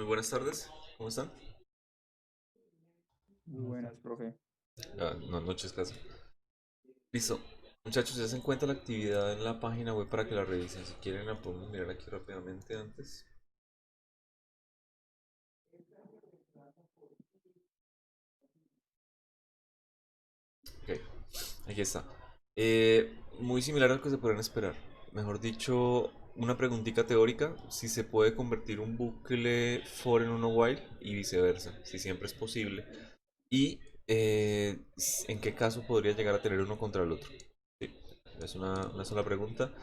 buenas tardes, ¿cómo están? Muy buenas, profe. No, noches, casi. Listo. Muchachos, ya se encuentra la actividad en la página web para que la revisen. Si quieren, la podemos mirar aquí rápidamente antes. Ok, aquí está. Muy similar al que se pueden esperar. Mejor dicho, una preguntita teórica: si se puede convertir un bucle for en uno while y viceversa, si siempre es posible. Y en qué caso podría llegar a tener uno contra el otro. Sí, es una sola pregunta.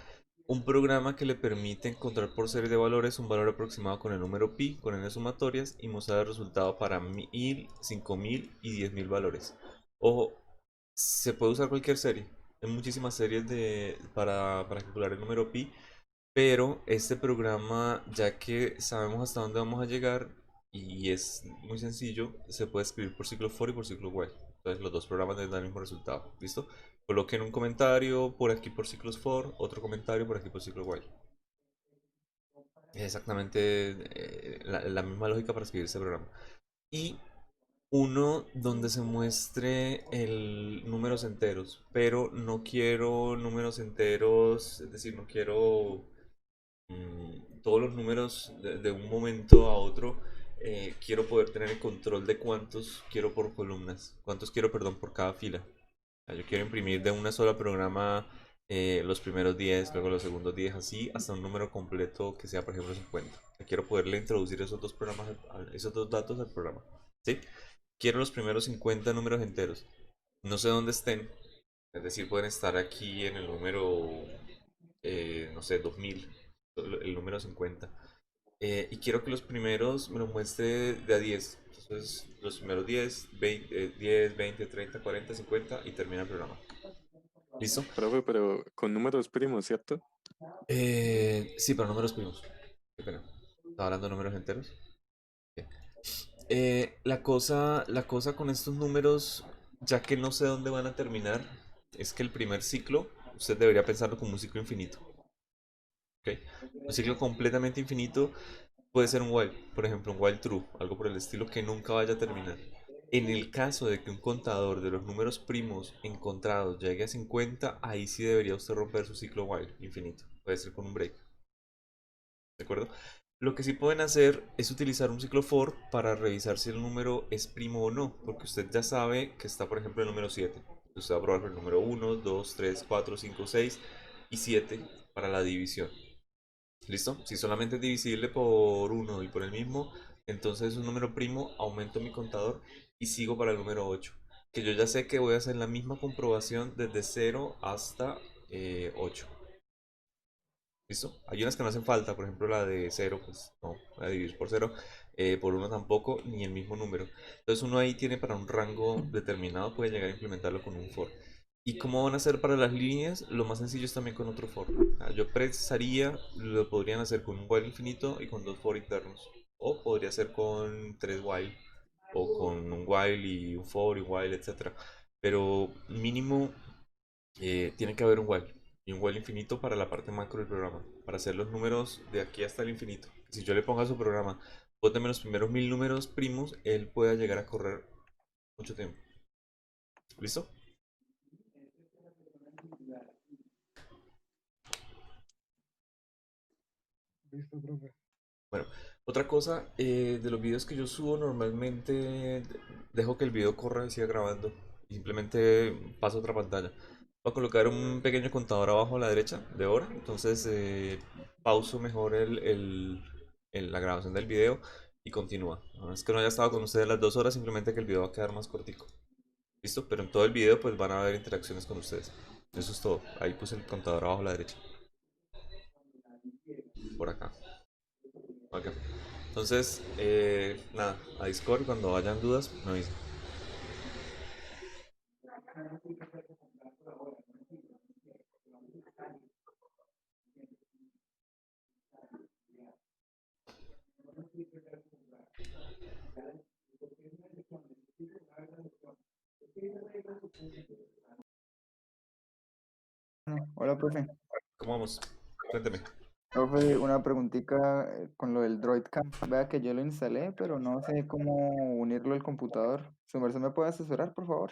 Un programa que le permite encontrar por serie de valores un valor aproximado con el número pi, con n sumatorias, y mostrar el resultado para 1000, 5000 y 10000 valores. Ojo, se puede usar cualquier serie. Hay muchísimas series para calcular el número pi, pero este programa, ya que sabemos hasta dónde vamos a llegar y es muy sencillo, se puede escribir por ciclo for y por ciclo while. Entonces los dos programas les dan el mismo resultado. ¿Listo? Coloquen un comentario por aquí por ciclos for, otro comentario por aquí por ciclo while. Es exactamente la misma lógica para escribir este programa. Y uno donde se muestre el números enteros, pero no quiero números enteros, es decir, no quiero todos los números de un momento a otro. Quiero poder tener el control de cuántos quiero por columnas, cuántos quiero, perdón, por cada fila. O sea, yo quiero imprimir de una sola programa los primeros 10, luego los segundos 10, así hasta un número completo que sea, por ejemplo, 50. Quiero poderle introducir esos dos programas, esos dos datos al programa. ¿Sí? Quiero los primeros 50 números enteros. No sé dónde estén, es decir, pueden estar aquí en el número, no sé, 2000, el número 50. Y quiero que los primeros me los muestre de a 10. Entonces, los primeros 10, 20, 10, 20, 30, 40, 50 y termina el programa. ¿Listo? Profe, pero con números primos, ¿cierto? Sí, pero números primos. Qué pena. Estaba hablando de números enteros. Ok. La cosa con estos números, ya que no sé dónde van a terminar, es que el primer ciclo, usted debería pensarlo como un ciclo infinito. ¿Ok? Un ciclo completamente infinito puede ser un while, por ejemplo, un while true, algo por el estilo que nunca vaya a terminar. En el caso de que un contador de los números primos encontrados llegue a 50, ahí sí debería usted romper su ciclo while infinito. Puede ser con un break. ¿De acuerdo? Lo que sí pueden hacer es utilizar un ciclo for para revisar si el número es primo o no, porque usted ya sabe que está, por ejemplo, el número 7. Usted va a probar con el número 1, 2, 3, 4, 5, 6 y 7 para la división. ¿Listo? Si solamente es divisible por uno y por el mismo, entonces es un número primo, aumento mi contador y sigo para el número 8. Que yo ya sé que voy a hacer la misma comprobación desde 0 hasta 8. ¿Listo? Hay unas que no hacen falta, por ejemplo la de 0, pues no, la de dividir por 0, por uno tampoco, ni el mismo número. Entonces uno ahí tiene para un rango determinado, puede llegar a implementarlo con un for. ¿Y cómo van a hacer para las líneas? Lo más sencillo es también con otro for. Yo pensaría, lo podrían hacer con un while infinito y con dos for internos. O podría ser con tres while, o con un while y un for y while, etcétera. Pero mínimo tiene que haber un while y un while infinito para la parte macro del programa, para hacer los números de aquí hasta el infinito. Si yo le pongo a su programa, bóteme los primeros 1000 números primos, él pueda llegar a correr mucho tiempo. ¿Listo? Listo, profe. Bueno, otra cosa, de los videos que yo subo, normalmente dejo que el video corra y siga grabando. Y simplemente paso a otra pantalla. Voy a colocar un pequeño contador abajo a la derecha de hora. Entonces pauso mejor la grabación del video y continúa. No es que no haya estado con ustedes las 2 horas, simplemente que el video va a quedar más cortico. ¿Listo? Pero en todo el video pues van a haber interacciones con ustedes. Eso es todo. Ahí puse el contador abajo a la derecha. Por acá. Ok. Entonces, nada, a Discord cuando hayan dudas, me avisan. Hola, profe. ¿Cómo vamos? Cuénteme. Profe, una preguntita con lo del DroidCam. Vea que yo lo instalé, pero no sé cómo unirlo al computador. ¿Su merced me puede asesorar, por favor?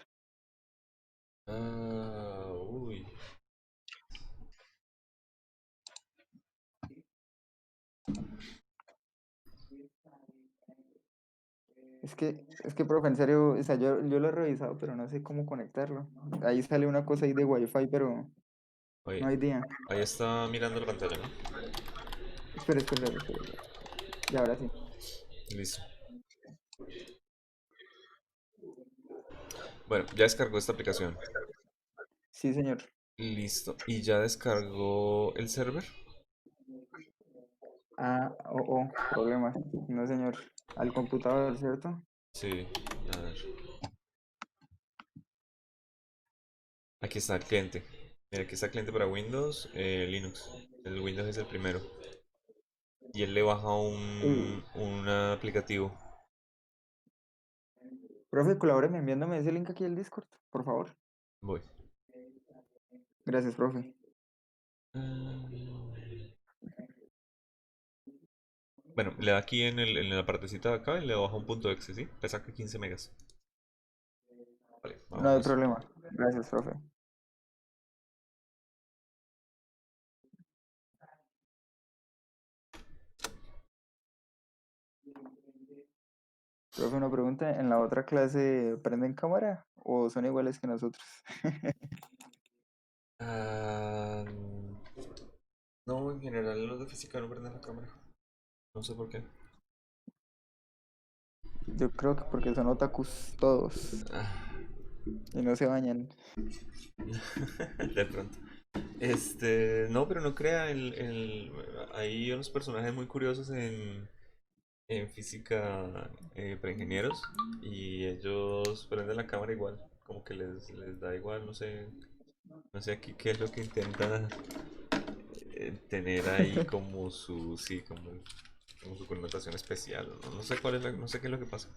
Uy. Profe, en serio, o sea, yo lo he revisado, pero no sé cómo conectarlo. Ahí sale una cosa ahí de Wi-Fi, pero Oye, no hay día. ahí está mirando la pantalla, ¿no? Espere. Y ahora sí. Listo. Bueno, ya descargó esta aplicación. Sí, señor. Listo. ¿Y ya descargó el server? Problemas. No, señor. Al computador, ¿cierto? Sí. A ver. Aquí está el cliente. Mira, aquí está el cliente para Windows, Linux. El Windows es el primero. Y él le baja Uy, un aplicativo. profe, colabóreme enviándome ese link aquí al Discord, por favor. Voy. Gracias, profe. Bueno, le da aquí en la partecita de acá y le baja un punto exe, ¿sí? Le saca 15 megas. Vale, No hay vamos. problema. Gracias, profe. Profe, una pregunta. ¿En la otra clase prenden cámara o son iguales que nosotros? Ah, no, en general los de física no prenden la cámara. No sé por qué. Yo creo que porque son otakus todos Ah, y no se bañan. de pronto. No, pero no crea, hay unos personajes muy curiosos en física para ingenieros y ellos prenden la cámara igual, como que les da igual, no sé aquí qué es lo que intentan tener ahí como su, sí, como su connotación especial, ¿no? No sé cuál es no sé qué es lo que pasa.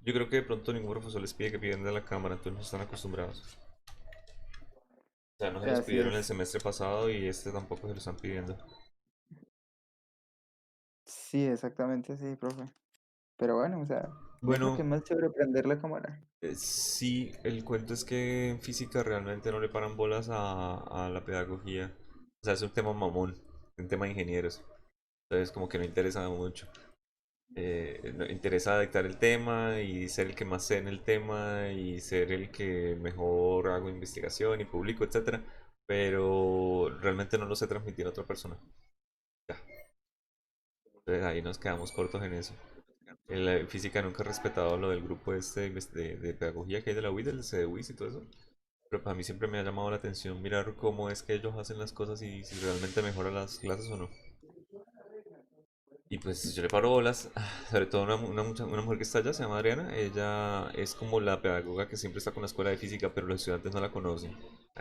Yo creo que de pronto ningún profesor les pide que prenda la cámara, entonces no están acostumbrados. O sea, no se los Así pidieron el es. semestre pasado y este tampoco se lo están pidiendo. Sí, exactamente, sí, profe. Pero bueno, o sea, yo creo que Bueno, es más chévere prender la cámara. sí, el cuento es que en física realmente no le paran bolas a la pedagogía. O sea, es un tema mamón, un tema de ingenieros. Entonces como que no interesa mucho. No interesa dictar el tema y ser el que más sé en el tema y ser el que mejor hago investigación y publico, etcétera. Pero realmente no lo sé transmitir a otra persona. Ya. Entonces ahí nos quedamos cortos en eso. En la física nunca he respetado lo del grupo este de pedagogía que hay de la UIS, del CDWIS y todo eso. Pero para mí siempre me ha llamado la atención mirar cómo es que ellos hacen las cosas y si realmente mejoran las clases o no. Y pues yo le paro bolas, sobre todo una mujer que está allá, se llama Adriana, ella es como la pedagoga que siempre está con la escuela de física, pero los estudiantes no la conocen.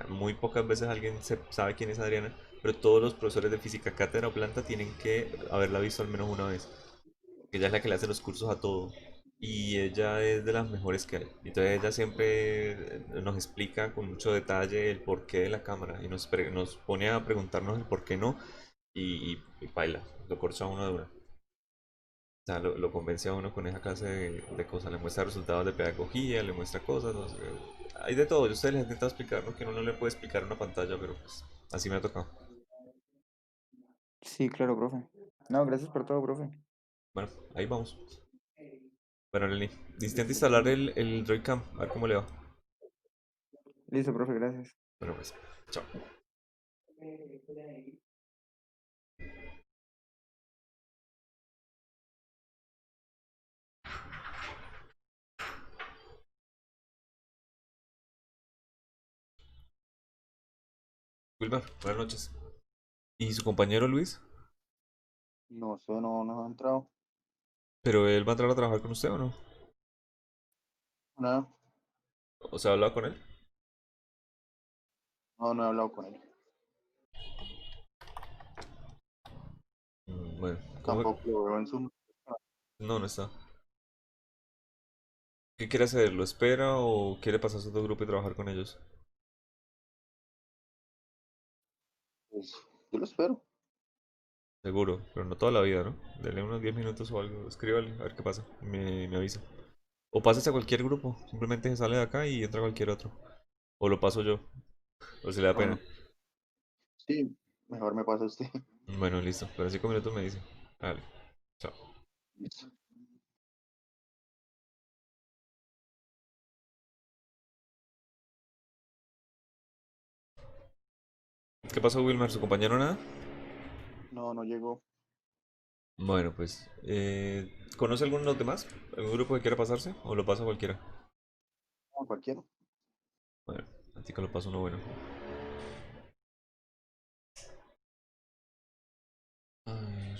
Muy pocas veces alguien sabe quién es Adriana, pero todos los profesores de física, cátedra o planta tienen que haberla visto al menos una vez. Ella es la que le hace los cursos a todo. Y ella es de las mejores que hay. Entonces ella siempre nos explica con mucho detalle el porqué de la cámara y nos pone a preguntarnos el por qué no y baila, lo corcha a uno de una. O sea, lo convence a uno con esa clase de cosas. Le muestra resultados de pedagogía, le muestra cosas. No sé. Hay de todo. Yo a ustedes les intento explicar lo que uno no le puede explicar en una pantalla, pero pues así me ha tocado. Sí, claro, profe. No, gracias por todo, profe. Bueno, ahí vamos. Bueno, Lenny, intenta instalar el Droidcam, a ver cómo le va. Listo, profe, gracias. Bueno, pues, chao. Wilmar, buenas noches. ¿Y su compañero Luis? No sé, no ha entrado. ¿Pero él va a entrar a trabajar con usted o no? Nada, ¿O se ha hablado con él? no he hablado con él. Bueno, ¿cómo? Tampoco lo veo en su... No, no está. ¿Qué quiere hacer? ¿Lo espera o quiere pasar a su otro grupo y trabajar con ellos? Pues, yo lo espero. seguro, pero no toda la vida, ¿no? Dele unos 10 minutos o algo, escríbale, a ver qué pasa, me avisa. O pásese a cualquier grupo, simplemente se sale de acá y entra a cualquier otro. O lo paso yo, o si le da pena. Bueno, sí, mejor me pasa usted. Bueno, listo, pero en 5 minutos me dice. Vale, chao. Listo. ¿Qué pasó, Wilmer? ¿Su compañero nada? No, no llegó. Bueno, pues, ¿conoce alguno de los demás? ¿Algún grupo que quiera pasarse? ¿O lo pasa cualquiera? No, cualquiera. Bueno, a ti que lo paso uno bueno. A ver.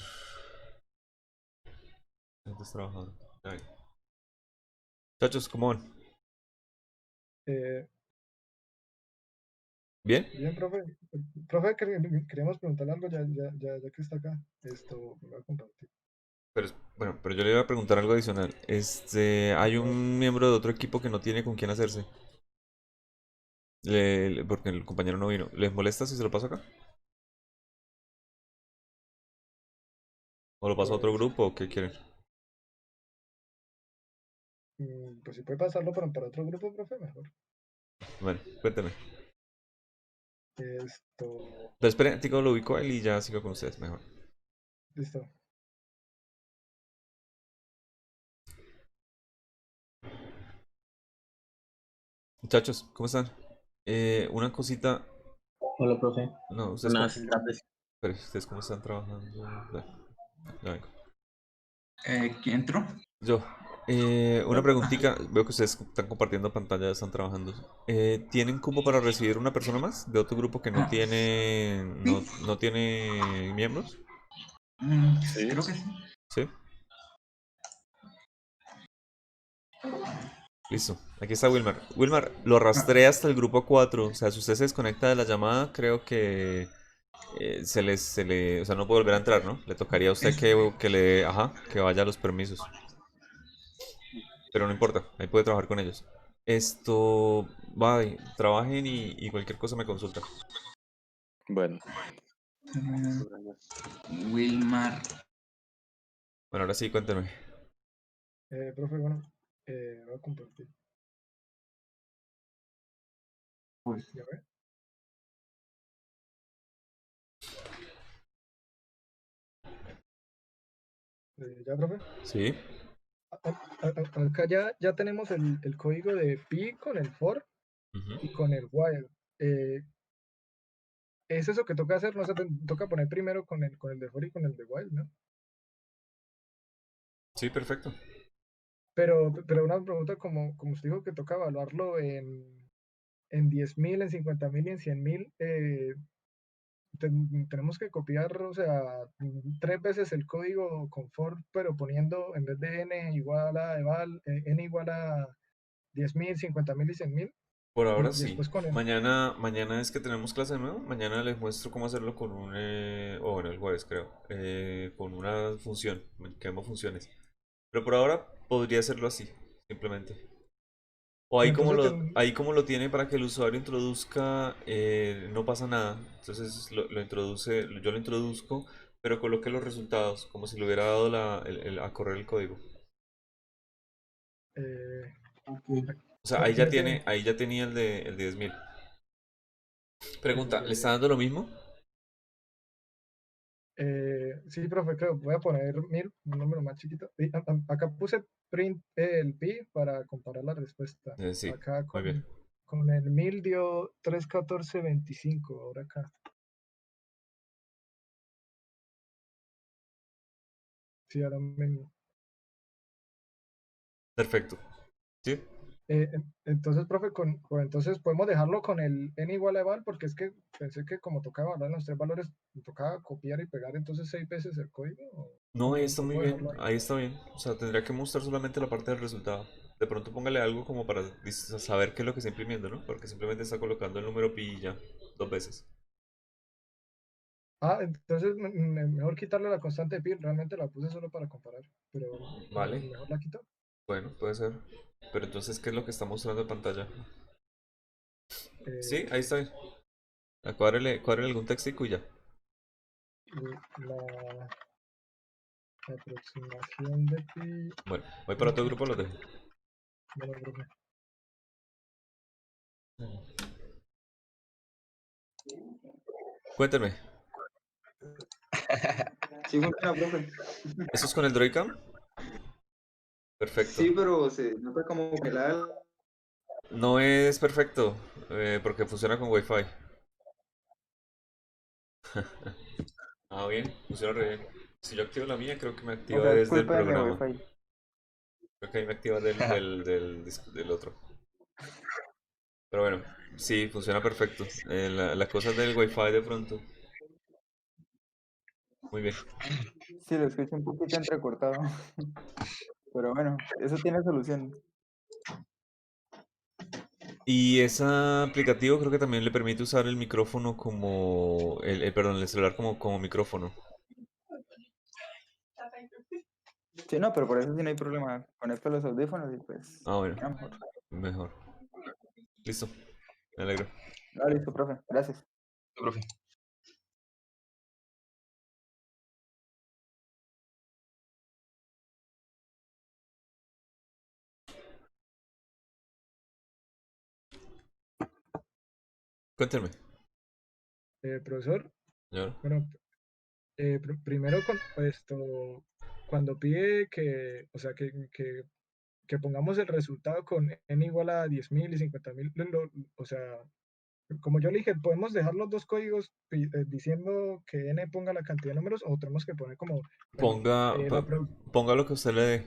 Estás trabajando. Ay. Muchachos, ¿cómo van? Eh, ¿Bien? Bien, profe. Profe, queríamos preguntarle algo ya que está acá. Esto me va a compartir. Pero, bueno, pero yo le iba a preguntar algo adicional. Hay A ver, un miembro de otro equipo que no tiene con quién hacerse. Porque el compañero no vino. ¿Les molesta si se lo paso acá? ¿O lo paso a otro pues, grupo o qué quieren? pues si puede pasarlo para otro grupo, profe, mejor. Bueno, cuénteme. Esto, Pero esperen, Tico lo ubico a él y ya sigo con ustedes, mejor. listo. Muchachos, ¿cómo están? Una cosita. Hola, profe. No, ustedes cómo. Buenas tardes. Pero, ¿ustedes cómo están trabajando? Ya vengo. ¿Quién entró? Yo, una preguntita, veo que ustedes están compartiendo pantalla, están trabajando. ¿Tienen cupo para recibir una persona más de otro grupo que no Ah, tiene, sí. no tiene miembros? Sí, Creo que sí. ¿Sí? Listo, aquí está Wilmar. Wilmar, lo Ah, arrastré hasta el grupo 4, o sea, si usted se desconecta de la llamada, creo que o sea, no puede volver a entrar, ¿no? Le tocaría a usted eso. que vaya a los permisos. Pero no importa, ahí puede trabajar con ellos. Trabajen y cualquier cosa me consulta. bueno, Mm, Por allá. Wilmar. Bueno, ahora sí, cuénteme. Profe, bueno, voy a compartir. Pues, ¿Ya ve? ¿Ya, profe? Sí. Acá ya tenemos el código de pi con el for Ujú. y con el while. Es eso que toca hacer, no se toca poner primero con el de for y con el de while, ¿no? Sí, perfecto. Pero una pregunta como usted dijo que toca evaluarlo en 10.000, en 50.000 y en 100.000, tenemos que copiar, o sea, 3 veces el código con for, pero poniendo en vez de n igual a eval, n igual a 10.000, 50.000 y 100.000, Por y ahora sí. después con el... Mañana es que tenemos clase de nuevo. Mañana les muestro cómo hacerlo con o bueno, el jueves creo. Con una función, que llamo funciones. Pero por ahora podría hacerlo así, simplemente. O Pero entonces, ahí como lo tiene para que el usuario introduzca, no pasa nada. Entonces lo introduce, yo lo introduzco, pero coloque los resultados, como si le hubiera dado a correr el código. eh, ok. O sea, ahí ya tenía el de 10.000. Pregunta, ¿le está eh, dando lo mismo? sí, profe, creo, voy a poner 1.000, un número más chiquito. Y, acá puse print el pi para comparar la respuesta. Sí, Acá muy bien. con el 1.000 dio 314.25, ahora acá. Sí, ahora Perfecto. ¿Sí? entonces, profe, entonces podemos dejarlo con el n igual a eval, porque es que pensé que como tocaba evaluar los 3 valores, me tocaba copiar y pegar entonces 6 veces el código, No, ahí está o muy puedo bien, dejarlo ahí. ahí está bien. O sea, tendría que mostrar solamente la parte del resultado. De pronto póngale algo como para saber qué es lo que está imprimiendo, ¿no? Porque simplemente está colocando el número pi y ya, 2 veces. Ah, entonces mejor quitarle la constante de pi, realmente la puse solo para comparar, pero Vale, mejor la quito. bueno, puede ser. Pero entonces, ¿qué es lo que está mostrando en pantalla? Sí, Eh, ahí está bien. Cuádrele algún textico y ya. la aproximación de pi. Bueno, voy para otro grupo, lo dejo. Bueno, profe. Cuéntame, Sí funciona, profe. ¿eso es con el Droidcam? Perfecto. Sí, pero se nota como que la... No es perfecto, porque funciona con Wi-Fi. Ah, bien, funciona re bien. Si yo activo la mía, creo que me O activa sea, es desde el culpa de mi programa. Wi-Fi. Creo que ahí me activa del otro. Pero bueno, sí, funciona perfecto. La cosa del Wi-Fi de pronto. Muy bien. Sí, lo escucho un poquito entrecortado. Pero bueno, eso tiene solución. Y ese aplicativo creo que también le permite usar el micrófono como, perdón, el celular como micrófono. Sí, no, pero por eso sí no hay problema. Conecto los audífonos y pues... Ah, bueno, ya mejor. mejor. Listo, me alegro. Ah, listo, profe. Gracias. Profe. Cuéntame, Profesor, señor. bueno, primero con esto, cuando pide que, o sea, que pongamos el resultado con n igual a 10.000 y 50.000, o sea, como yo le dije, podemos dejar los dos códigos diciendo que n ponga la cantidad de números o tenemos que poner como, bueno, Ponga lo que usted le dé.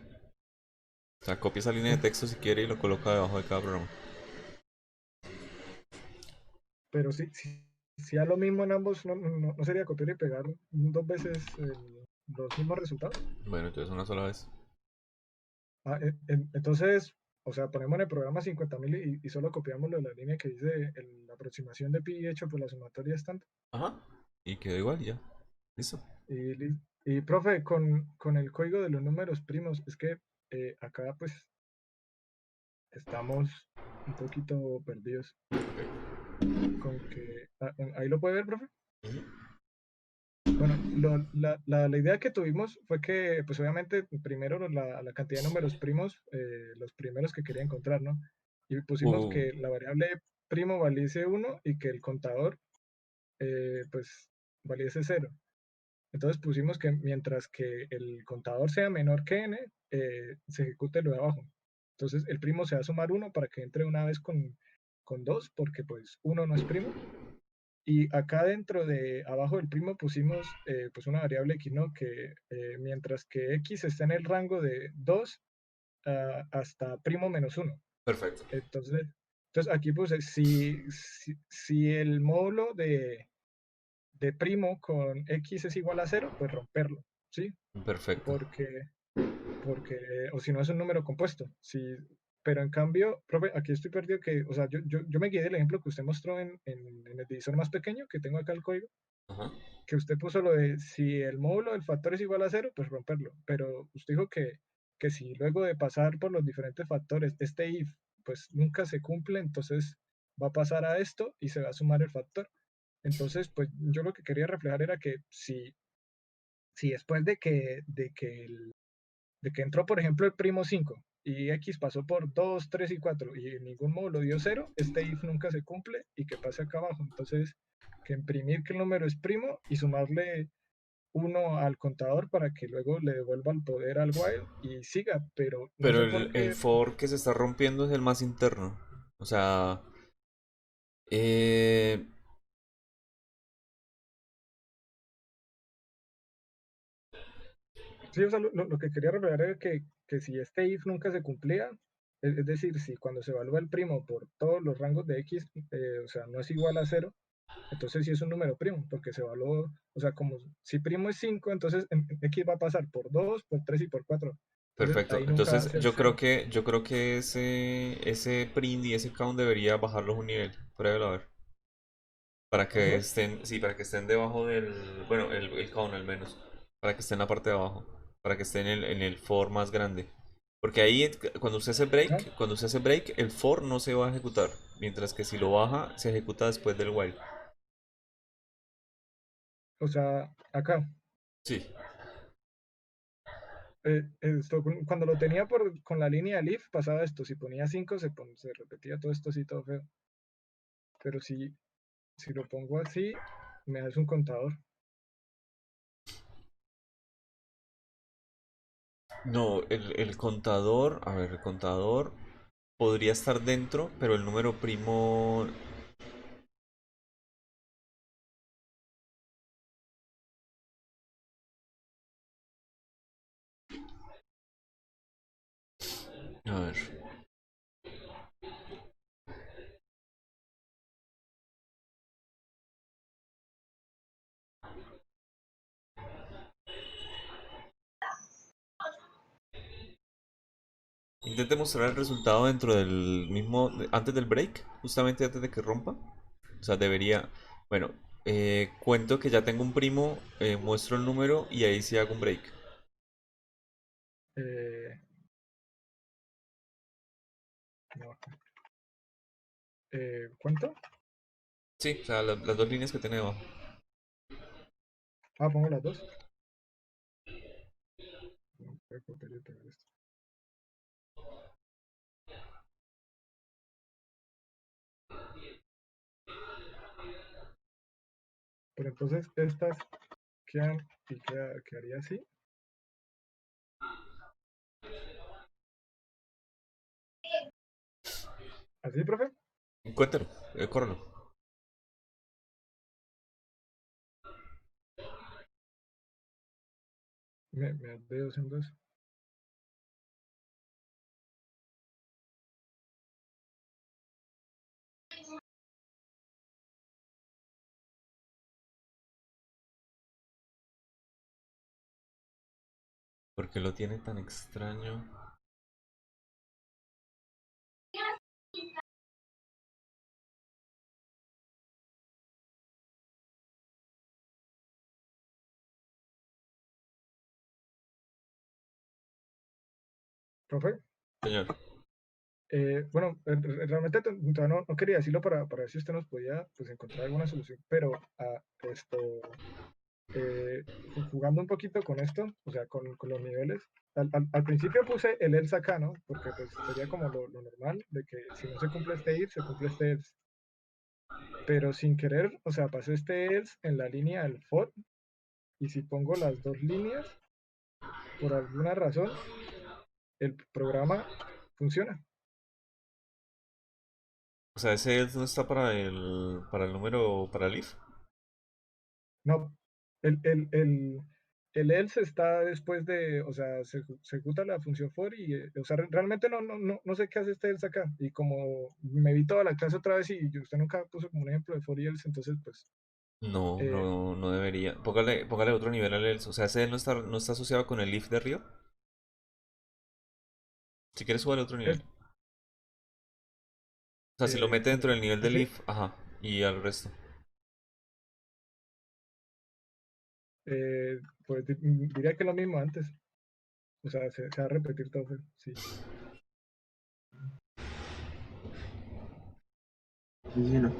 O sea, copia esa línea de texto si quiere y lo coloca debajo de cada programa. pero si a lo mismo en ambos, no sería copiar y pegar dos veces los mismos resultados. Bueno, entonces una sola vez. Entonces, o sea, ponemos en el programa 50.000 y solo copiamos lo de la línea que dice la aproximación de pi hecho por la sumatoria estándar. Ajá. Y quedó igual, ya. Listo. Y profe, con el código de los números primos, es que acá pues estamos un poquito perdidos. Con que, ahí lo puede ver, profe. Ujú. Bueno, la idea que tuvimos fue que, pues obviamente, primero la cantidad de números primos, los primeros que quería encontrar, ¿no? Y pusimos Uh, que la variable primo valiese 1 y que el contador, pues, valiese 0. Entonces pusimos que mientras que el contador sea menor que n, se ejecute lo de abajo. Entonces el primo se va a sumar 1 para que entre una vez con 2, porque pues 1 no es primo. Y acá dentro de abajo del primo pusimos pues una variable x, ¿no? Que mientras que x está en el rango de 2 hasta primo menos 1. perfecto. Entonces aquí puse si el módulo de primo con x es igual a 0, pues romperlo, ¿sí? Perfecto. Porque o si no es un número compuesto. Pero en cambio, profe, aquí estoy perdido que, o sea, yo me guié del ejemplo que usted mostró en el divisor más pequeño que tengo acá el código, Ajá. que usted puso lo de si el módulo del factor es igual a 0, pues romperlo. Pero usted dijo que si luego de pasar por los diferentes factores, este if, pues nunca se cumple, entonces va a pasar a esto y se va a sumar el factor. Entonces, pues yo lo que quería reflejar era que si después de que entró, por ejemplo, el primo 5 y x pasó por 2, 3 y 4 y en ningún módulo dio 0, este if nunca se cumple y que pase acá abajo. Entonces, que imprimir que el número es primo y sumarle 1 al contador para que luego le devuelva el poder al while y siga, pero no Pero sé por el qué. for que se está rompiendo es el más interno. O sea, eh, Sí, o sea, lo que quería reflejar era que si este if nunca se cumplía, es decir, si cuando se evalúa el primo por todos los rangos de x, o sea, no es igual a 0, entonces sí es un número primo, porque se evaluó, o sea, como si primo es 5, entonces x va a pasar por 2, por 3 y por 4. Entonces perfecto. ahí nunca va a Entonces ser yo creo 0. que yo creo que ese print y ese count debería bajarlos un nivel. Pruébelo a ver. Para que ¿Bajarlos? estén, sí, para que estén debajo del, bueno, el count al menos. Para que estén en la parte de abajo. Para que estén en el for más grande. Porque ahí Ah, cuando usted hace break, el for no se va a ejecutar. Mientras que si lo baja, se ejecuta después del while. O sea, acá. Sí. Cuando lo tenía con la línea del if pasaba esto. Si ponía 5 se repetía todo esto así todo feo. Pero si lo pongo así, me hace un contador. No, el contador, a ver, el contador podría estar dentro, pero el número primo... A ver. Intente mostrar el resultado dentro del mismo, antes del break, justamente antes de que rompa. O sea, debería, bueno, cuento que ya tengo un primo, muestro el número y ahí sí hago un break. Eh, no, ¿cuánto? Sí, o sea, las dos líneas que tiene debajo. Ah, pongo las dos. No, voy a copiar y pegar esto. Pero entonces estas quedan y quedaría así. ¿Así, profe? Cuéntalo, córrelo. Me das de dos en dos. ¿Por qué lo tiene tan extraño? Profe, Señor, bueno, realmente no quería decirlo para ver si usted nos podía pues, encontrar alguna solución, pero esto, jugando un poquito con esto, o sea, con los niveles, al principio puse el else acá, ¿no? Porque pues sería como lo normal de que si no se cumple este if, se cumple este else. Pero sin querer, o sea, pasé este else en la línea del for, y si pongo las dos líneas, por alguna razón, el programa funciona. o sea, ese no está para el número, para el if. No, el, el, el, el else está después de, o sea, se ejecuta la función for y, o sea, realmente no sé qué hace este else acá. Y como me vi toda la clase otra vez y usted nunca puso como un ejemplo de for y else, entonces pues, No, eh, no debería. Póngale otro nivel al else. O sea, ese no está asociado con el if de arriba. Si quieres, súbale otro nivel. es, O sea, si lo mete dentro como del nivel del ese, if, ajá, y al resto. pues diría que es lo mismo antes. O sea, se va a repetir todo, sí. Dígelo.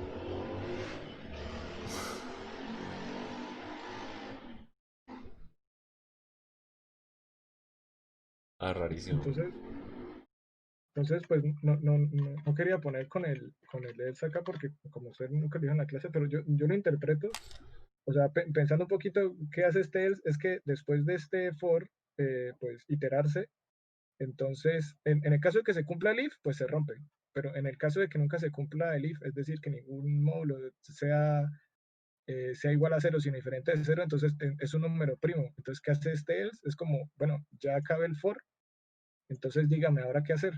Ah, rarísimo. Entonces, pues no quería poner con el else acá porque como usted nunca lo dijo en la clase, pero yo lo interpreto. O sea, pensando un poquito qué hace este else, es que después de este for, pues iterarse, entonces, en el caso de que se cumpla el if, pues se rompe. Pero en el caso de que nunca se cumpla el if, es decir, que ningún módulo sea igual a cero, sino diferente de cero, entonces es un número primo. Entonces, ¿qué hace este else? Es como, bueno, ya acabé el for, entonces dígame ahora qué hacer.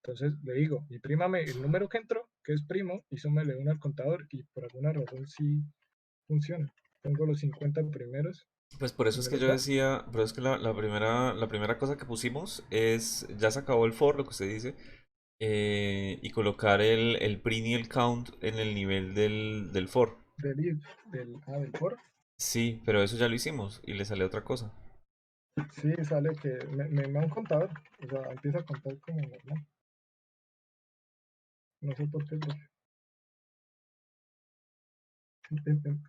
Entonces le digo, y prímame el número que entró, que es primo, y súmele uno al contador, y por alguna razón sí funciona. Pongo los 50 primeros Pues por eso y es me que los yo da. decía, pero es que la primera cosa que pusimos es, ya se acabó el for, lo que usted dice, y colocar el print y el count en el nivel del for. Del if, del for. Sí, pero eso ya lo hicimos y le sale otra cosa. Sí, sale que me da un contador. O sea, empieza a contar como normal. No sé por qué.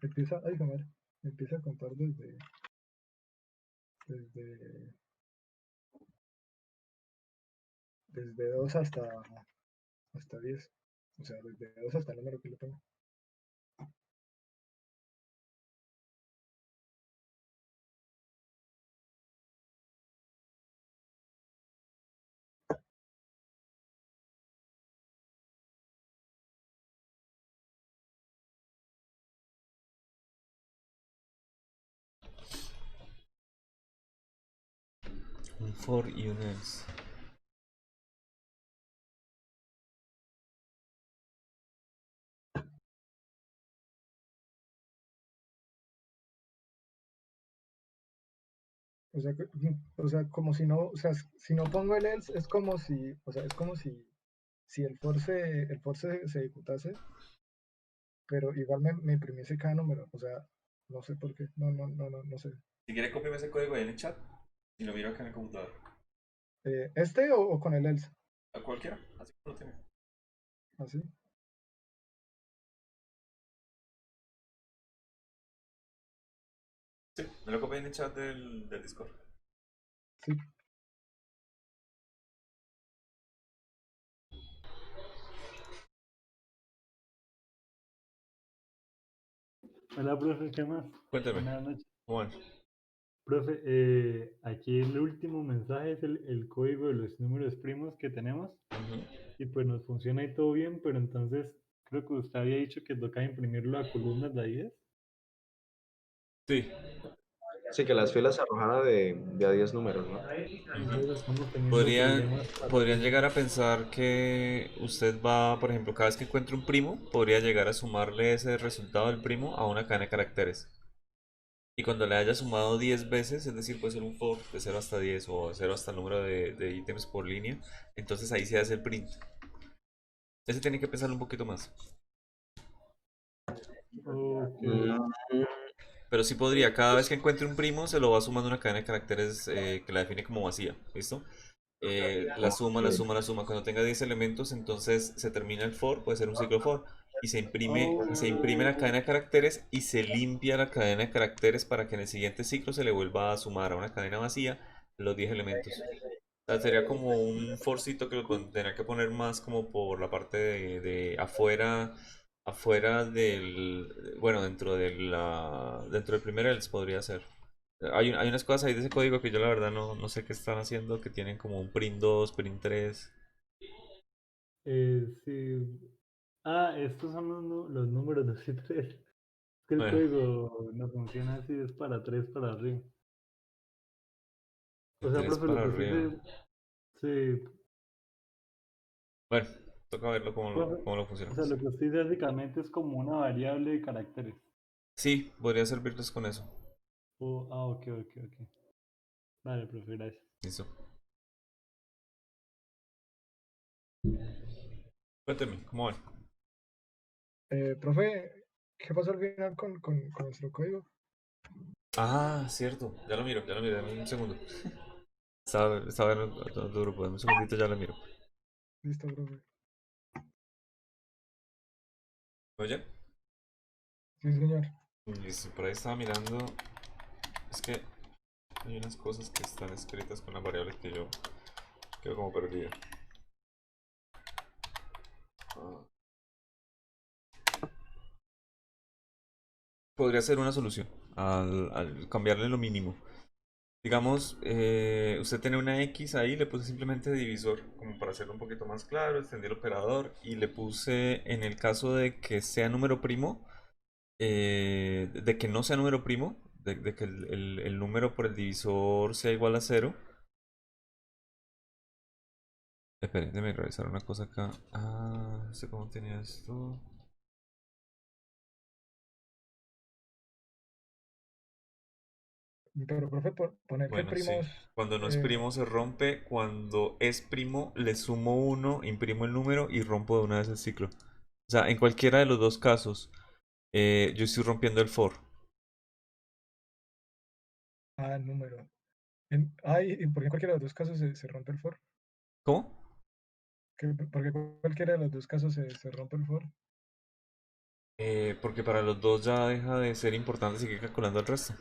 Empieza. Ay, joder. Empieza a contar desde, desde 2 hasta 10. O sea, desde 2 hasta el número que le ponga. Un for y un else. O sea, como si no, o sea, si no pongo el else, es como si, o sea, es como si el for se ejecutase, pero igual me imprimiese cada número. O sea, no sé por qué. No sé. Si quiere, cópiame ese código ahí en el chat y lo miro acá en el computador. ¿Este o con el else? A cualquiera, así como lo tiene. Así. Sí, me lo copié en el chat del Discord. Sí. Hola, profe, ¿qué más? Cuéntame, Buenas noches. ¿cómo van? Profe, aquí el último mensaje es el código de los números primos que tenemos Ujú. y pues nos funciona y todo bien, pero entonces creo que usted había dicho que toca imprimirlo a columnas de 10. Sí. Sí, que las filas se arrojara de a 10 números, ¿no? Entonces estamos teniendo Podrían, problemas para podrían llegar imprimir. a pensar que usted va, por ejemplo, cada vez que encuentre un primo, podría llegar a sumarle ese resultado del primo a una cadena de caracteres. Y cuando le haya sumado 10 veces, es decir, puede ser un for de 0 hasta 10 o de 0 hasta el número de ítems por línea, entonces ahí se hace el print. Ese tiene que pensarlo un poquito más. Ok. Pero sí podría, cada vez que encuentre un primo, se lo va sumando una cadena de caracteres que la define como vacía. ¿Listo? La suma, la suma, la suma. Cuando tenga 10 elementos, entonces se termina el for, puede ser un ciclo for, y se imprime la cadena de caracteres y se limpia la cadena de caracteres para que en el siguiente ciclo se le vuelva a sumar a una cadena vacía los 10 elementos. O sea, sería como un forcito que lo tendría que poner más como por la parte de afuera, afuera del, bueno, dentro del primer else podría ser. Hay unas cosas ahí de ese código que yo la verdad no sé qué están haciendo, que tienen como un print 2 print 3. Sí. Ah, estos son los números 2 y 3. Es que el Bueno, código no funciona así, es para 3 para arriba. de O sea, 3 profe, lo para que usted arriba. dice, sí, Bueno, toca verlo profe, cómo lo funciona. o sea, lo que usted dice básicamente es como una variable de caracteres. Sí, podría servirles con eso. Ok. Vale, profe, gracias. Listo. Cuénteme, ¿cómo van? Profe, ¿qué pasó al final con nuestro código? Ah, cierto, ya lo miro, dame un segundo. Estaba en otro grupo, dame un segundito, ya lo miro. Listo, profe. ¿Oye? Sí, señor. Listo, por ahí estaba mirando. Es que hay unas cosas que están escritas con las variables que yo quedo como perdido. Ah. Podría ser una solución al cambiarle lo mínimo. Digamos, usted tiene una X ahí, le puse simplemente divisor, como para hacerlo un poquito más claro, extendí el operador y le puse, en el caso de que sea número primo, de que no sea número primo, de que el número por el divisor sea igual a cero. Esperen, déjenme revisar una cosa acá. Ah, no sé cómo tenía esto. Pero, profe, poner que Bueno, sí. primos. Cuando no es eh, primo se rompe. Cuando es primo le sumo uno, imprimo el número y rompo de una vez el ciclo. O sea, en cualquiera de los dos casos, yo estoy rompiendo el for. Número. ¿Y por qué en cualquiera de los dos casos se rompe el for? ¿Cómo? ¿Por qué cualquiera de los dos casos se rompe el for? Porque para los dos ya deja de ser importante seguir calculando el resto.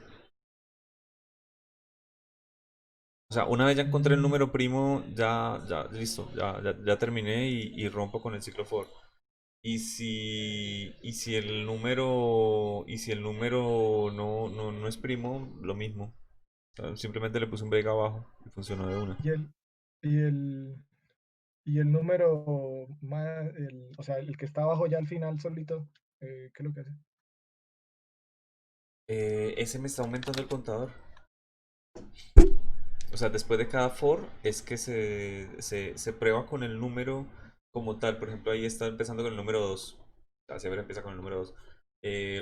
O sea, una vez ya encontré el Mm, número primo, ya, listo, ya terminé y rompo con el ciclo for. Y si el número no es primo, lo mismo. O sea, simplemente le puse un break abajo y funcionó de una. y el, y el, y el número más, o sea, el que está abajo ya al final solito, ¿qué es lo que hace? Ese me está aumentando el contador. O sea, después de cada for es que se prueba con el número como tal. Por ejemplo, ahí está empezando con el número 2. O sea, siempre empieza con el número 2.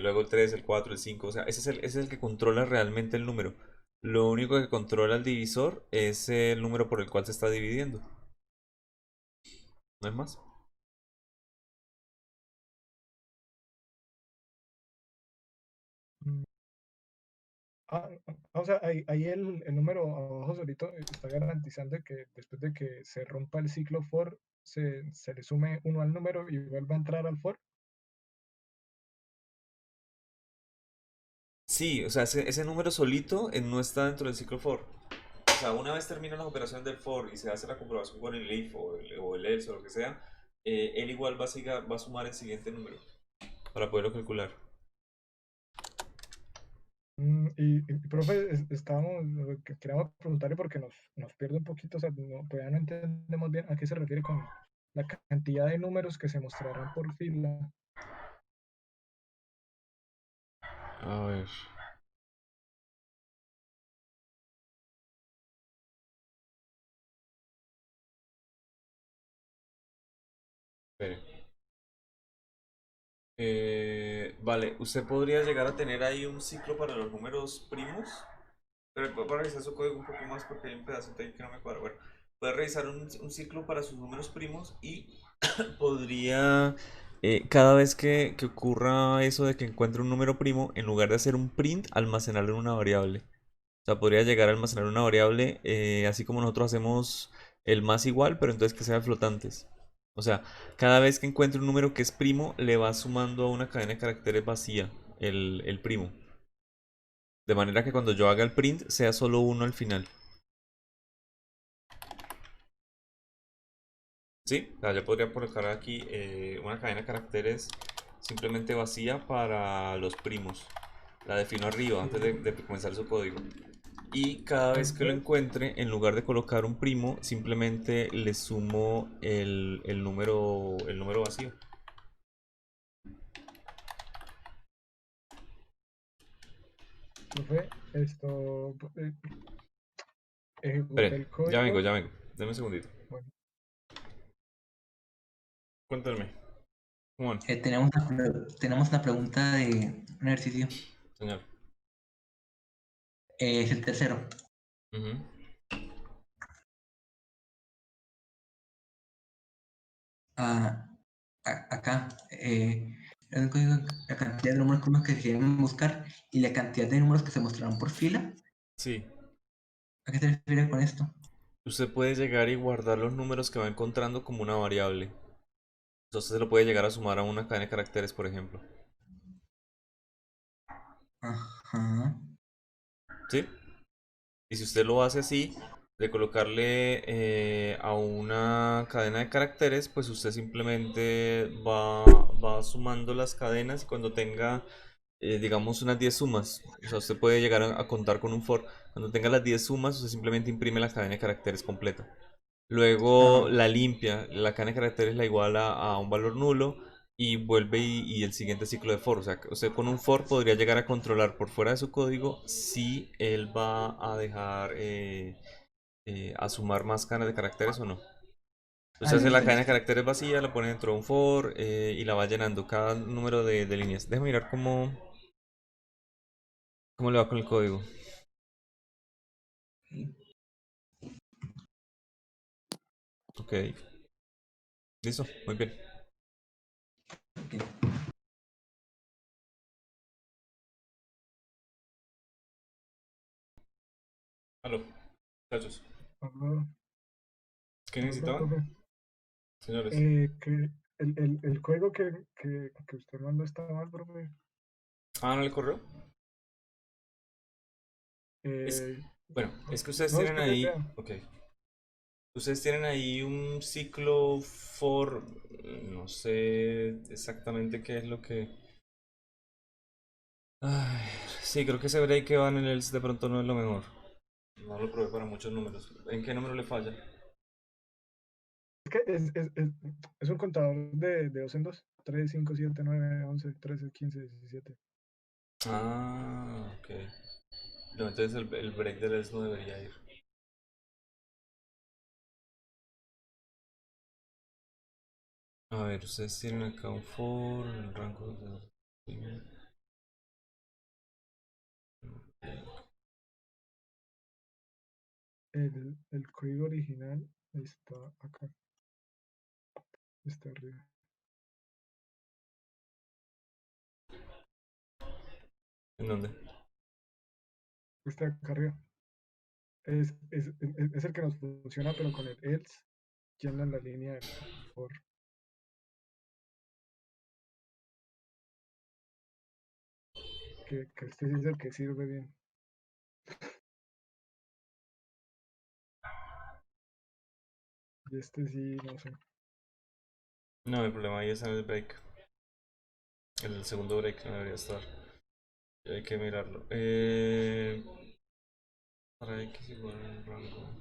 Luego el 3, el 4, el 5. O sea, ese es el que controla realmente el número. Lo único que controla el divisor es el número por el cual se está dividiendo. No es más. Mm, o sea, ahí el número abajo solito está garantizando que después de que se rompa el ciclo for, se le sume uno al número y vuelva a entrar al for. Sí, o sea, ese número solito no está dentro del ciclo for. O sea, una vez terminan las operaciones del for y se hace la comprobación con el if o el else o lo que sea, él igual va a sumar el siguiente número para poderlo calcular. Profe, estábamos, queríamos preguntarle porque nos pierde un poquito, o sea, todavía no entendemos bien a qué se refiere con la cantidad de números que se mostrarán por fila. A ver. Espere. Vale, usted podría llegar a tener ahí un ciclo para los números primos. Pero para revisar su código un poco más porque hay un pedacito ahí que no me cuadra. Bueno, puede revisar un ciclo para sus números primos y podría, cada vez que ocurra eso de que encuentre un número primo, en lugar de hacer un print, almacenarlo en una variable. O sea, podría llegar a almacenar una variable, así como nosotros hacemos el más igual, pero entonces que sea de flotantes. O sea, cada vez que encuentre un número que es primo, le va sumando a una cadena de caracteres vacía el primo. De manera que cuando yo haga el print sea solo uno al final. Sí, o sea, yo podría colocar aquí una cadena de caracteres simplemente vacía para los primos. La defino arriba antes de comenzar su código. Y cada vez que lo Entonces, encuentre, en lugar de colocar un primo, simplemente le sumo el número vacío. profe, esto, ejecuté Espere, el ya vengo, código. ya vengo. Deme un segundito. Bueno, Cuéntame. Come on, Tenemos una pregunta de un ejercicio. señor. Es el tercero. Ujú. Ah, acá, el código, la cantidad de números primos que se quieren buscar y la cantidad de números que se mostrarán por fila. Sí. ¿A qué se refiere con esto? Usted puede llegar y guardar los números que va encontrando como una variable. Entonces se lo puede llegar a sumar a una cadena de caracteres, por ejemplo. Ajá. ¿Sí? Y si usted lo hace así, de colocarle a una cadena de caracteres, pues usted simplemente va sumando las cadenas y cuando tenga, digamos, unas 10 sumas, o sea, usted puede llegar a contar con un for. Cuando tenga las 10 sumas, usted simplemente imprime la cadena de caracteres completa. Luego Ah, la limpia, la cadena de caracteres la iguala a un valor nulo y vuelve y el siguiente ciclo de for. O sea, que usted con un for podría llegar a controlar por fuera de su código si él va a dejar a sumar más cadenas de caracteres o no. Usted hace la listo, cadena de listo. caracteres vacía, la pone dentro de un for y la va llenando cada número de líneas. Déjame mirar cómo le va con el código. Ok, listo, muy bien. Ok. Aló, muchachos. aló, ¿Qué aló, necesitaban? profe. Señores. Eh, que, el código que usted mandó está mal, profe. Ah, ¿no le corrió? Es- Eh, Bueno, es que ustedes no, tienen espere, ahí. vea. Ok. Ustedes tienen ahí un ciclo for. No sé exactamente qué es lo que. Ay, sí, creo que ese break que va en el else de pronto no es lo mejor. No lo probé para muchos números. ¿En qué número le falla? Es que es un contador de 2 en 2. 3, 5, 7, 9, 11, 13, 15, 17. Ah, ok. No, entonces el break del else no debería ir. A ver, ustedes tienen acá un for, el rango de... El código original está acá. Está arriba. ¿En dónde? Está acá arriba. Es el que nos funciona, pero con el else yendo en la línea del for. Que este sí es el que sirve bien. Y este sí, no sé. No, el problema ahí es en el break. El segundo break no debería estar. Hay que mirarlo. Para X igual al rango.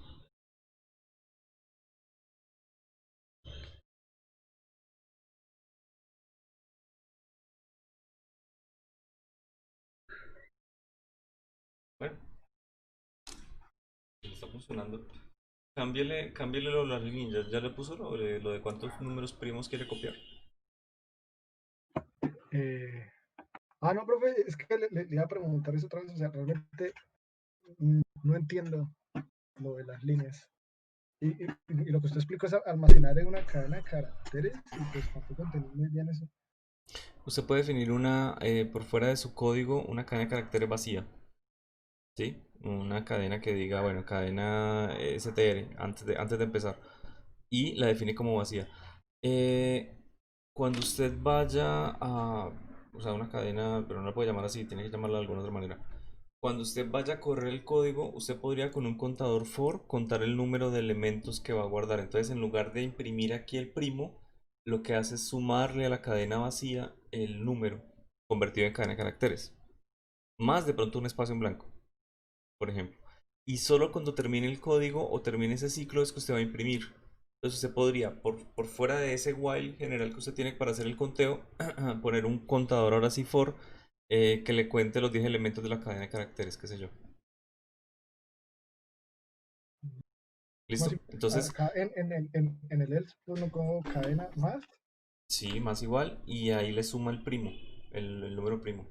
Bueno, está funcionando. Cámbiale las líneas. ¿Ya le puso lo de cuántos números primos quiere copiar? No, profe, es que le iba a preguntar eso otra vez. O sea, realmente no entiendo lo de las líneas. Y lo que usted explicó es almacenar en una cadena de caracteres y pues tampoco entendí muy bien eso. Usted puede definir por fuera de su código, una cadena de caracteres vacía. ¿Sí? Una cadena que diga, bueno, cadena str antes de empezar. Y la define como vacía. Eh, Cuando usted vaya a, o sea, una cadena, pero no la puede llamar así, tiene que llamarla de alguna otra manera. Cuando usted vaya a correr el código, usted podría con un contador for contar el número de elementos que va a guardar. Entonces, en lugar de imprimir aquí el primo, lo que hace es sumarle a la cadena vacía el número convertido en cadena de caracteres. Más de pronto un espacio en blanco, por ejemplo. Y solo cuando termine el código o termine ese ciclo es que usted va a imprimir. Entonces usted podría, por fuera de ese while general que usted tiene para hacer el conteo, poner un contador ahora sí for que le cuente los 10 elementos de la cadena de caracteres, qué sé yo. ¿Cómo ¿Listo? así? Entonces, Acá en el else uno como cadena más. sí, más igual y ahí le suma el primo, el número primo.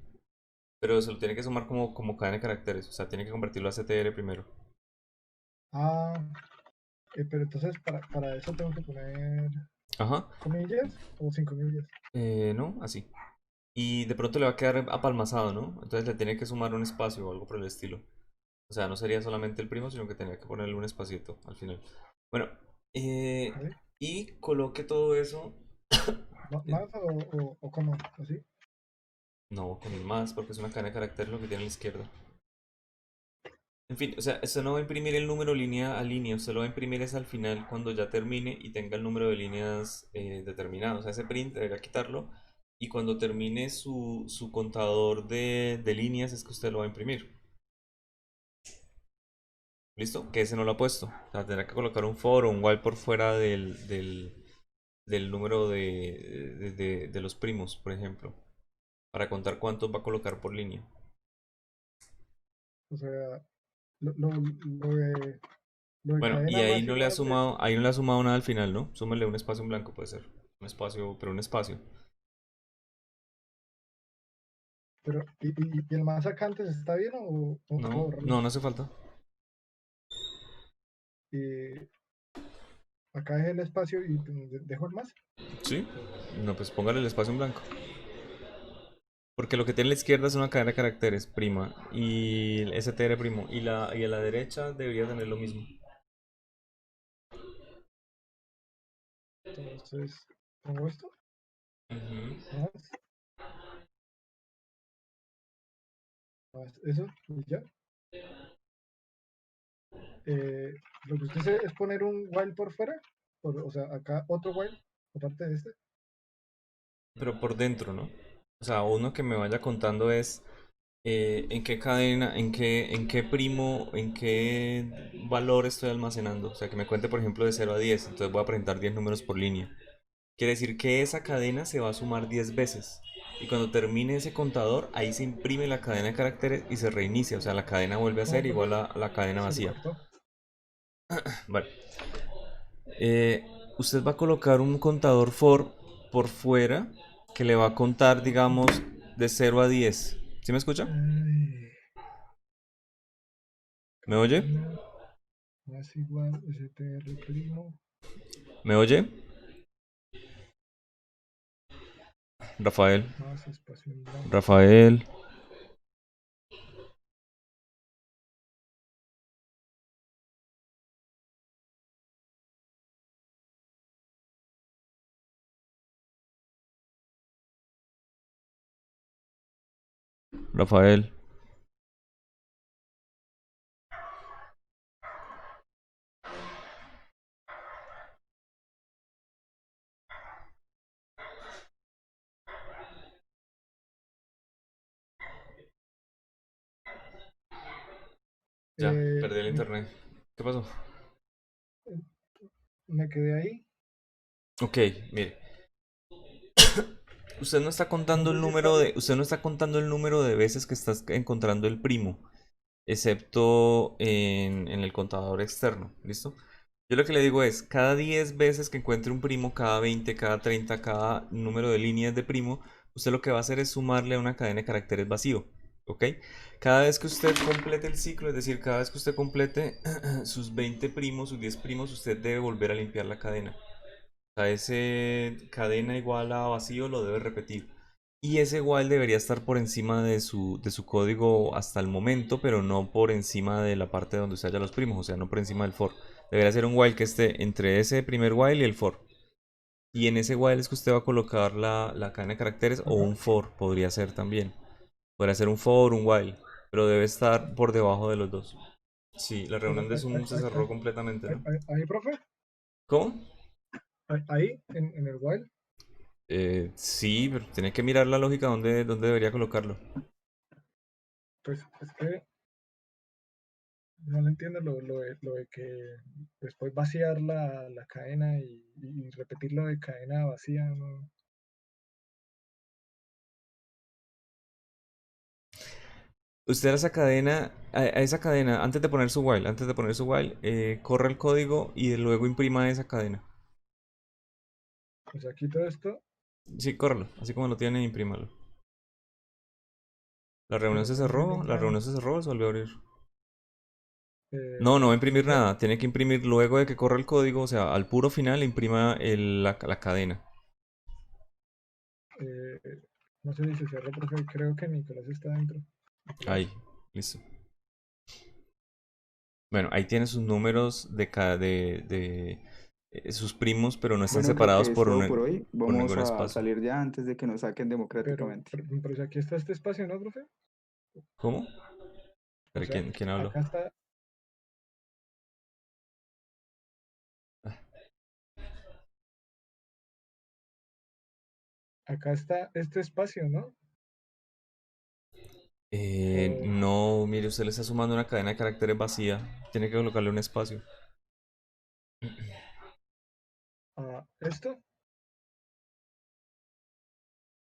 Pero se lo tiene que sumar como cadena de caracteres, o sea, tiene que convertirlo a str primero. Pero entonces para eso tengo que poner Ajá, comillas o sin comillas. no, así. Y de pronto le va a quedar apalmazado, ¿no? Entonces le tiene que sumar un espacio o algo por el estilo. O sea, no sería solamente el primo, sino que tenía que ponerle un espacito al final. Bueno, ¿Vale? y coloque todo eso. ¿Más o cómo? ¿Así? No, con el más, porque es una cadena de caracteres lo que tiene a la izquierda. En fin, o sea, esto no va a imprimir el número línea a línea, usted lo va a imprimir es al final cuando ya termine y tenga el número de líneas determinado. O sea, ese print debería quitarlo y cuando termine su contador de líneas es que usted lo va a imprimir. ¿Listo? Que ese no lo ha puesto. O sea, tendrá que colocar un for o un while por fuera del número de los primos, por ejemplo, para contar cuántos va a colocar por línea. O sea, lo de Bueno, y cadena ahí más no le ha igual es. sumado, ahí no le ha sumado nada al final, ¿no? Súmele un espacio en blanco, puede ser. Un espacio, pero un espacio. Pero, ¿y el más acá antes está bien o puedo No, borrarlo? no hace falta. Y acá es el espacio y dejo el más. ¿Sí? No, pues póngale el espacio en blanco. Porque lo que tiene a la izquierda es una cadena de caracteres, prima, y el str primo, y a la derecha debería tener lo mismo. Entonces, pongo esto. Ujú. Más eso, y ya. Lo que usted hace es poner un while por fuera, o sea, acá otro while, aparte de este. Pero por dentro, ¿no? O sea, uno que me vaya contando es en qué cadena, en qué primo, en qué valor estoy almacenando. O sea, que me cuente, por ejemplo, de 0 a 10. Entonces voy a presentar 10 números por línea. Quiere decir que esa cadena se va a sumar 10 veces. Y cuando termine ese contador, ahí se imprime la cadena de caracteres y se reinicia. O sea, la cadena vuelve a No, ser igual profe, a la cadena se le vacía. cortó. Vale. Usted va a colocar un contador for por fuera que le va a contar, digamos, de 0 a 10. ¿Sí me escucha? Ay, ¿Me oye? cadena más igual str primo ¿Me oye? Rafael. más espacio en blanco. Rafael. Rafael. Ya, perdí el internet. ¿Qué pasó? Me quedé ahí. Ok, mire. Usted no está No contando el sé si está número de. bien. Usted no está contando el número de veces que estás encontrando el primo. Excepto en el contador externo. ¿Listo? Yo lo que le digo es, cada 10 veces que encuentre un primo, cada 20, cada 30, cada número de líneas de primo, usted lo que va a hacer es sumarle a una cadena de caracteres vacío. ¿Ok? Cada vez que usted complete el ciclo, es decir, cada vez que usted complete sus 20 primos, sus 10 primos, usted debe volver a limpiar la cadena. O sea, ese cadena igual a vacío lo debe repetir. Y ese while debería estar por encima de su código hasta el momento, pero no por encima de la parte donde usted haya los primos, o sea, no por encima del for. Debería ser un while que esté entre ese primer while y el for. Y en ese while es que usted va a colocar la cadena de caracteres o Ajá. un for, podría ser también. Podría ser un for, un while, pero debe estar por debajo de los dos. Sí, la reunión de Zoom se cerró completamente, ¿no? Ahí, profe. ¿Cómo? Ahí, en el while. Sí, pero tiene que mirar la lógica donde debería colocarlo. Pues es que no le entiendo lo de que después vaciar la cadena y repetir lo de cadena vacía. No. Usted a esa cadena, antes de poner su while, corre el código y luego imprima esa cadena. O sea, quito esto. Sí, córrelo, así como lo tiene, imprímalo. La reunión Pero se no imprimir cerró, la nada. reunión se cerró, se volvió a abrir. Eh, No va a imprimir ¿Ya? nada, tiene que imprimir luego de que corra el código, o sea, al puro final imprima la cadena. Eh, no sé si se cerró, profe. Creo que Nicolás está dentro. Nicolás. Ahí, listo. Bueno, ahí tiene sus números de sus primos, pero no están Bueno, creo separados que es todo por hoy. por Vamos ningún a espacio. salir ya antes de que nos saquen Pero, democráticamente. pero si aquí está este espacio, ¿no, profe? ¿Cómo? O ¿Pero sea, quién habló? acá está. Acá está este espacio, ¿no? O No, mire, usted le está sumando una cadena de caracteres vacía. Tiene que colocarle un espacio. a esto.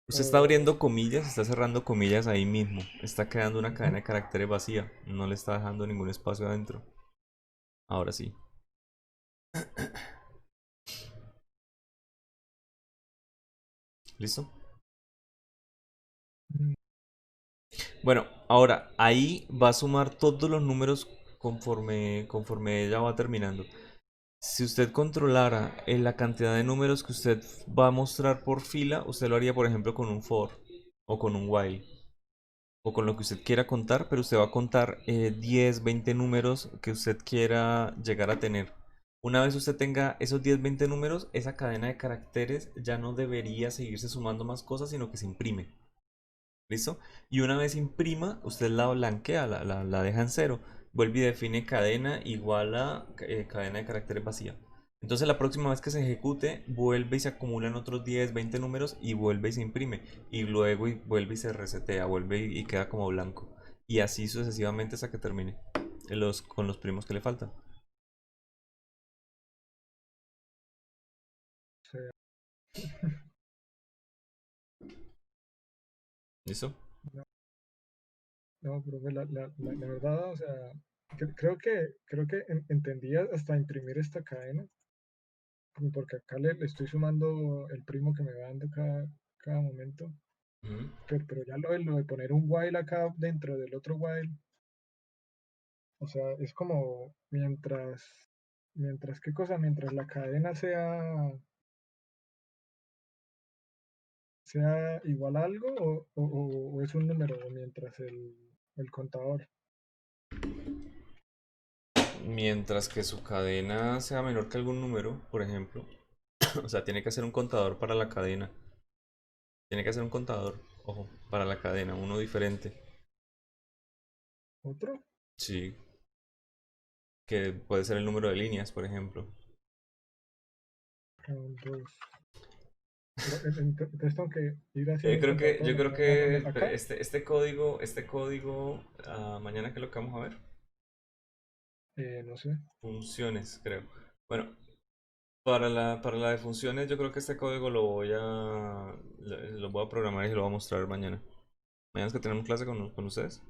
Usted está O, abriendo comillas, está cerrando comillas ahí mismo. Está creando una cadena de caracteres vacía. No le está dejando ningún espacio adentro. Ahora sí. ¿Listo? mm, Bueno, ahora ahí va a sumar todos los números conforme ella va terminando. Si usted controlara la cantidad de números que usted va a mostrar por fila, usted lo haría, por ejemplo, con un for o con un while o con lo que usted quiera contar, pero usted va a contar 10, 20 números que usted quiera llegar a tener. Una vez usted tenga esos 10, 20 números, esa cadena de caracteres ya no debería seguirse sumando más cosas, sino que se imprime. ¿Listo? Y una vez imprima, usted la blanquea, la deja en cero. Vuelve y define cadena igual a cadena de caracteres vacía. Entonces la próxima vez que se ejecute, vuelve y se acumulan otros 10, 20 números y vuelve y se imprime. Y luego vuelve y se resetea, vuelve y queda como blanco. Y así sucesivamente hasta que termine con los primos que le faltan. O sea, ¿Listo? no, profe, la verdad, o sea, creo que entendía hasta imprimir esta cadena, porque acá le estoy sumando el primo que me va dando cada momento, Ujú. pero ya lo de poner un while acá dentro del otro while, o sea, es como mientras qué cosa, mientras la cadena sea igual a algo o es un número, o mientras el contador. Mientras que su cadena sea menor que algún número, por ejemplo. O sea, tiene que hacer un contador para la cadena. Tiene que hacer un contador, ojo, para la cadena, uno diferente. ¿Otro? Sí, que puede ser el número de líneas, por ejemplo. Round 2. Entonces tengo que ir haciendo un Yo contador creo acá donde, que acá. este código, mañana que lo que vamos a ver, No sé. funciones, creo. Bueno, para la de funciones, yo creo que este código lo voy a programar y se lo voy a mostrar mañana. Mañana es que tenemos clase con ustedes.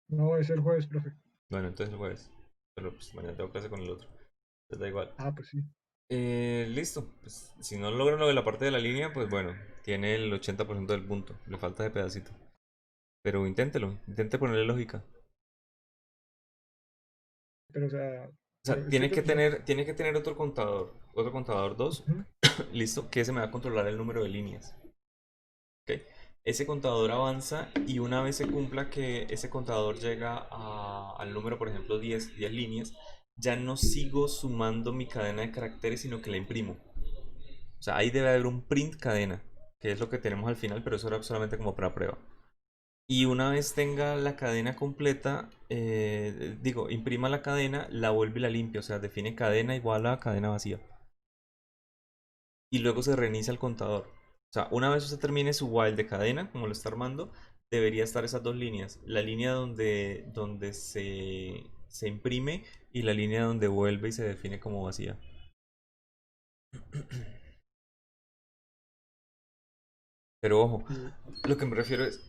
No, es el jueves, profe. Bueno, entonces el jueves. Pero pues mañana tengo clase con el otro. Entonces da igual. Ah, pues sí. Listo. Pues, si no logran lo de la parte de la línea, pues bueno, tiene el 80% del punto. Le falta ese pedacito. Pero inténtelo, intente ponerle lógica. Pero, o sea, O pero sea, es que yo. tiene que tener otro contador 2, Ujú. listo, que ese me va a controlar el número de líneas. ¿Ok? Ese contador avanza y una vez se cumpla que ese contador llega al número, por ejemplo, 10 líneas, ya no sigo sumando mi cadena de caracteres, sino que la imprimo. O sea, ahí debe haber un print cadena, que es lo que tenemos al final, pero eso era solamente como para prueba. Y una vez tenga la cadena completa, imprima la cadena, la vuelve y la limpia, o sea, define cadena igual a cadena vacía. Y luego se reinicia el contador. O sea, una vez usted termine su while de cadena, como lo está armando, debería estar esas dos líneas. La línea donde se imprime y la línea donde vuelve y se define como vacía. Pero ojo, Y, lo que me refiero es,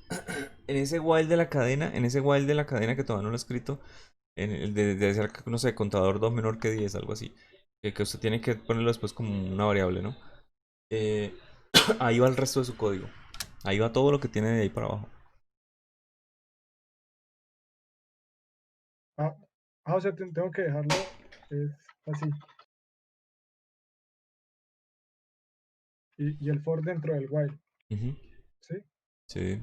en ese while de la cadena, en ese while de la cadena que todavía no lo he escrito, en el de ser, no sé, contador 2 menor que 10 algo así, que usted tiene que ponerlo después como una variable, ¿no? Eh, ahí va el resto de su código. Ahí va todo lo que tiene de ahí para abajo. ah, o sea, tengo que dejarlo. Es así. Y el for dentro del while. Ujú. ¿Sí? Sí.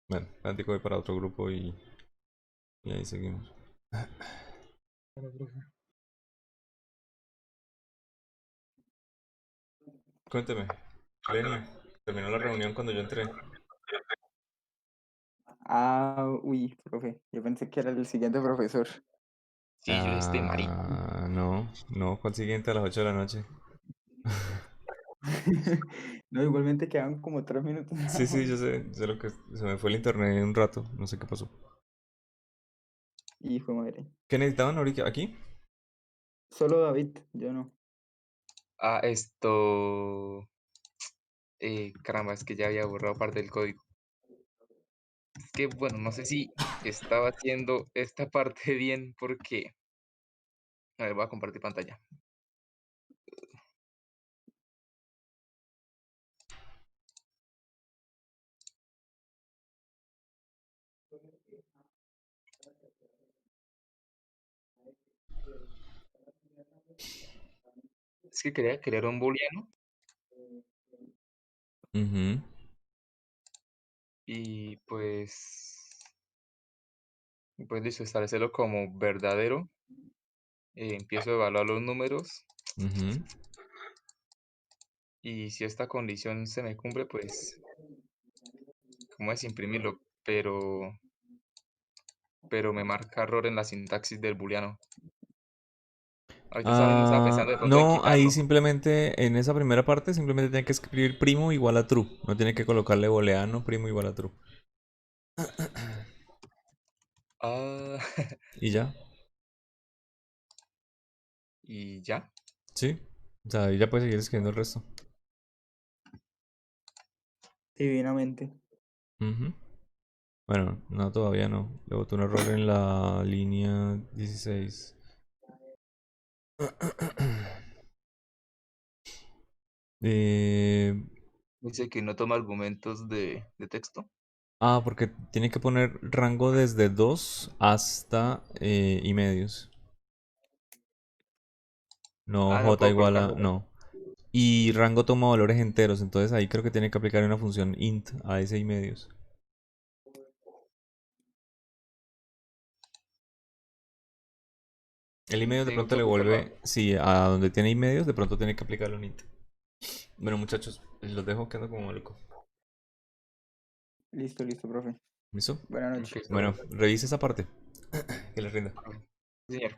Bueno, platico voy para otro grupo y ahí seguimos. Bueno, profe. Cuénteme, Lenny, terminó la reunión cuando yo entré. Ah, uy, profe, yo pensé que era el siguiente profesor. Sí, yo este maricón. No, ¿cuál siguiente a las 8 de la noche? No, igualmente quedan como 3 minutos Sí, nada sí, más. sé lo que se me fue el internet un rato, no sé qué pasó. Hijo de madre. ¿Qué necesitaban ahorita? ¿Aquí? Solo David, yo no. Ah, esto. Caramba, es que ya había borrado parte del código. Es que, bueno, no sé si estaba haciendo esta parte bien porque. A ver, voy a compartir pantalla. Es que quería crear un booleano Ujú. y pues. Pues listo, establecerlo como verdadero. Empiezo a evaluar los números Ujú. y si esta condición se me cumple, pues, como es imprimirlo, pero me marca error en la sintaxis del booleano. Ahorita estaba pensando de pronto en No, ahí quitarlo. simplemente en esa primera parte simplemente tiene que escribir primo igual a true. No tiene que colocarle booleano primo igual a true. Ah, Y ya, y ya. sí. O sea, ahí ya puedes seguir escribiendo el resto. Divinamente. Ujú. Bueno, no, todavía no. Le boté un error en la línea 16. Eh, Dice que no toma argumentos de texto. porque tiene que poner rango desde 2 hasta y medios. No Ah, no j puedo igual a... colocarlo. No. Y rango toma valores enteros. Entonces ahí creo que tiene que aplicar una función int a ese y medios. El y medios de Tengo pronto que le aplicarlo. vuelve... Sí, a donde tiene y medios de pronto tiene que aplicarle un int. Bueno, muchachos, los dejo que ando como maluco. Listo, listo, profe. ¿Listo? Buenas Ok, noches. está Bueno, perfecto. revise esa parte. Que les rinda. Señor.